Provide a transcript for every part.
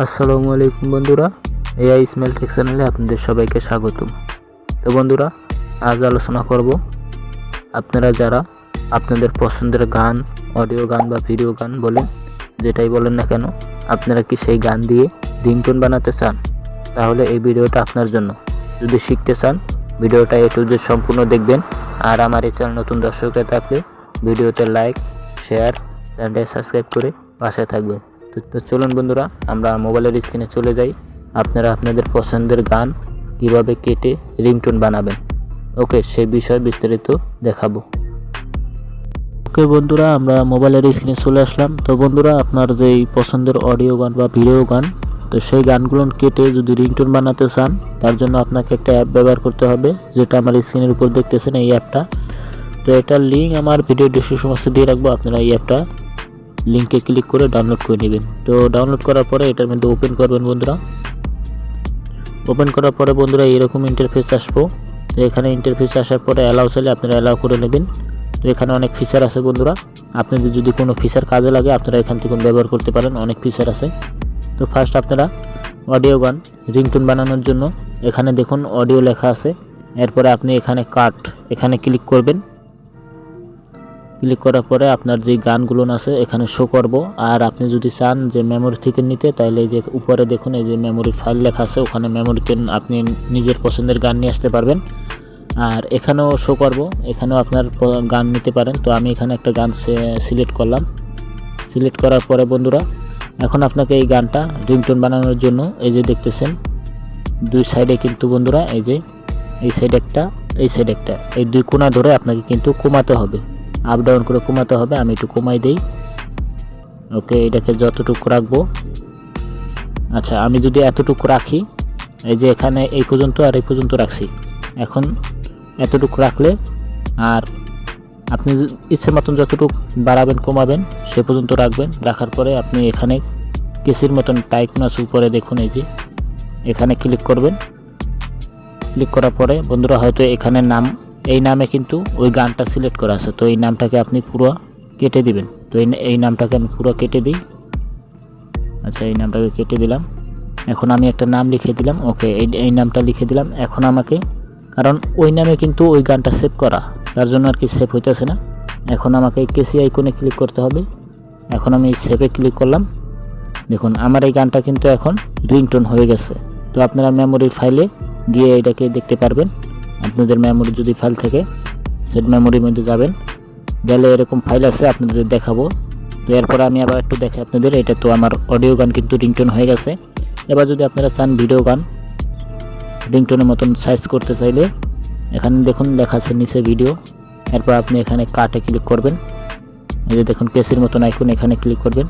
আসসালামু আলাইকুম বন্ধুরা, এআই স্মেল টেক চ্যানেলে আপনাদের সবাইকে স্বাগতম। তো বন্ধুরা, আজ আলোচনা করব আপনারা যারা আপনাদের পছন্দের গান, অডিও গান বা ভিডিও গান বলেন, যেটাই বলেন না কেন, আপনারা কি সেই গান দিয়ে রিংটোন বানাতে চান? তাহলে এই ভিডিওটা আপনার জন্য। যদি শিখতে চান, ভিডিওটা এ টু জেড সম্পূর্ণ দেখবেন। আর আমার এই চ্যানেল নতুন দর্শক হয়ে থাকলে ভিডিওতে লাইক, শেয়ার, চ্যানেলটা সাবস্ক্রাইব করে পাশে থাকবেন। তো চলুন বন্ধুরা, আমরা মোবাইলের স্ক্রিনে চলে যাই। আপনারা আপনাদের পছন্দের গান কিভাবে কেটে রিংটোন বানাবেন, ওকে, সেই বিষয়ে বিস্তারিত দেখাবো। ওকে বন্ধুরা, আমরা মোবাইলের স্ক্রিনে চলে আসলাম। তো বন্ধুরা, আপনার যেই পছন্দের অডিও গান বা ভিডিও গান, তো সেই গানগুলো কেটে যদি রিংটোন বানাতে চান, তার জন্য আপনাকে একটা অ্যাপ ব্যবহার করতে হবে, যেটা আমার স্ক্রিনের উপর দেখতেছেন, এই অ্যাপটা। তো এটার লিঙ্ক আমার ভিডিও ডিসক্রিপশন বক্সে দিয়ে রাখবো। আপনারা এই অ্যাপটা লিঙ্কে ক্লিক করে ডাউনলোড করে নেবেন। তো ডাউনলোড করার পরে এটার মধ্যে ওপেন করবেন বন্ধুরা। ওপেন করার পরে বন্ধুরা এরকম ইন্টারফেস আসবো। তো এখানে ইন্টারফেস আসার পরে অ্যালাউ চাইলে আপনারা অ্যালাউ করে নেবেন। তো এখানে অনেক ফিচার আছে বন্ধুরা, আপনাদের যদি কোনো ফিচার কাজে লাগে আপনারা এখান থেকে ব্যবহার করতে পারেন, অনেক ফিচার আছে। তো ফার্স্ট আপনারা অডিও গান রিংটোন বানানোর জন্য এখানে দেখুন অডিও লেখা আছে। এরপরে আপনি এখানে কাট, এখানে ক্লিক করবেন। ক্লিক করার পরে আপনার যে গানগুলো আছে এখানে শো করব। আর আপনি যদি চান যে মেমোরি থেকে নিতে, তাহলে এই যে উপরে দেখুন এই যে মেমোরি ফাইল লেখা আছে, ওখানে মেমোরিতে আপনি নিজের পছন্দের গান নিয়ে আসতে পারবেন। আর এখানেও শো করব, এখানেও আপনার গান নিতে পারেন। তো আমি এখানে একটা গান সিলেক্ট করলাম। সিলেক্ট করার পরে বন্ধুরা, এখন আপনাকে এই গানটা রিংটোন বানানোর জন্য এই যে দেখতেছেন দুই সাইডে কিন্তু বন্ধুরা, এই যে এই সাইড একটা, এই সাইড একটা, এই দুই কোণা ধরে আপনাকে কিন্তু কমাতে হবে, আপ ডাউন করে কমাতে হবে। আমি একটু কমাই দেই। ওকে, এটাকে যতটুকু রাখবো, আচ্ছা আমি যদি এতটুকু রাখি, এই যে এখানে এই পর্যন্ত আর এই পর্যন্ত রাখছি, এখন এতটুকু রাখলে, আর আপনি ইচ্ছে মতন যতটুকু বাড়াবেন কমাবেন সে পর্যন্ত রাখবেন। রাখার পরে আপনি এখানে কেসির মতন টাইকন আছে উপরে দেখুন, এই যে এখানে ক্লিক করবেন। ক্লিক করার পরে বন্ধুরা হয়তো এখানে নাম, এই নামে কিন্তু ওই গানটা সিলেক্ট করা আছে, তো এই নামটাকে আপনি পুরো কেটে দিবেন। তো এই নামটাকে আমি পুরো কেটে দিই। আচ্ছা, এই নামটাকে কেটে দিলাম। এখন আমি একটা নাম লিখে দিলাম। ওকে, এই নামটা লিখে দিলাম। এখন আমাকে, কারণ ওই নামে কিন্তু ওই গানটা সেভ করা, তার জন্য আর কি সেভ হইতেছে না। এখন আমাকে এই কেসি আইকনে ক্লিক করতে হবে। এখন আমি সেভে ক্লিক করলাম। দেখুন আমার এই গানটা কিন্তু এখন রিংটোন হয়ে গেছে। তো আপনারা মেমোরির ফাইলে গিয়ে এটাকে দেখতে পারবেন। আপনাদের মেমোরি যদি ফাইল থাকে, সেট মেমোরির মধ্যে যাবেন, গেলে এরকম ফাইল আছে, আপনাদের দেখাবো। তো এরপরে আমি আবার একটু দেখে আপনাদের, এটা তো আমার অডিও গান কিন্তু রিংটোন হয়ে গেছে। এবার যদি আপনারা চান ভিডিও গান রিংটোনের মতন সাইজ করতে চাইলে, এখানে দেখুন লেখা আছে নিচে ভিডিও। এরপর আপনি এখানে কাটে ক্লিক করবেন। এই যে দেখুন কেসির মতন আইকন, এখানে ক্লিক করবেন।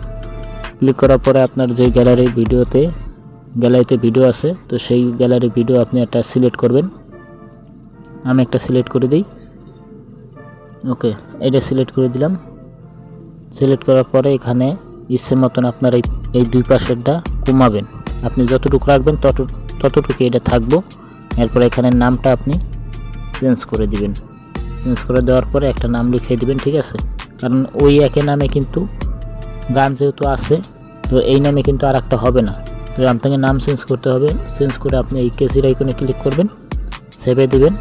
ক্লিক করার পরে আপনার যে গ্যালারিতে ভিডিও আছে, তো সেই গ্যালারি ভিডিও আপনি একটা সিলেক্ট করবেন। আমি একটা সিলেক্ট করে দিই। ওকে, এটা সিলেক্ট করে দিলাম। সিলেক্ট করার পরে এখানে ইচ্ছে মতন আপনার এই দুই পাশেরটা কমাবেন। আপনি যতটুকু রাখবেন ততটুকু এটা থাকবো। এরপর এখানে নামটা আপনি চেঞ্জ করে দিবেন। চেঞ্জ করে দেওয়ার পরে একটা নাম লিখিয়ে দিবেন, ঠিক আছে? কারণ ওই একই নামে কিন্তু গান যেহেতু আছে, তো এই নামে কিন্তু আর একটা হবে না। তো আপনাকে নাম চেঞ্জ করতে হবে। চেঞ্জ করে আপনি এই কেসির আইকনে ক্লিক করবেন, সেভে দিবেন।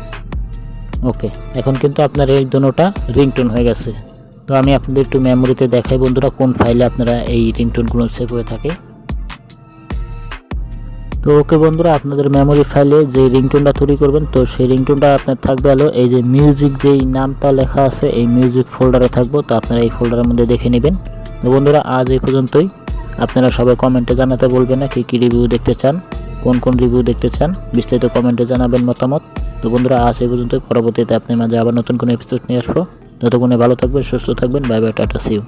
ওকে, এখন কিন্তু আপনার এই দুটোটা রিংটোন হয়ে গেছে। তো আমি আপনাদের একটু মেমোরিতে দেখাই বন্ধুরা কোন ফাইলে আপনারা এই রিংটোনগুলো সেভ হয়ে থাকে। তো ওকে বন্ধুরা, আপনাদের মেমোরি ফাইলে যে রিংটোনটা তৈরি করবেন, তো সেই রিংটোনটা আপনার থাকবে হলো এই যে মিউজিক, যেই নামটা লেখা আছে এই মিউজিক ফোল্ডারে থাকবো। তো আপনারা এই ফোল্ডারের মধ্যে দেখে নেবেন। তো বন্ধুরা, আজ এই পর্যন্তই। আপনারা সবাই কমেন্টে জানাতে বলবেন না কি রিভিউ দেখতে চান, কোন রিভিউ দেখতে চান, বিস্তারিত কমেন্টে জানাবেন মতামত। তো বন্ধুরা, আজ এই পর্যন্তই। পরবর্তীতে আপনার মাঝে আবার নতুন কোনো এপিসোড নিয়ে আসবো। ততক্ষণে ভালো থাকবেন, সুস্থ থাকবেন। Bye bye, tata, see you.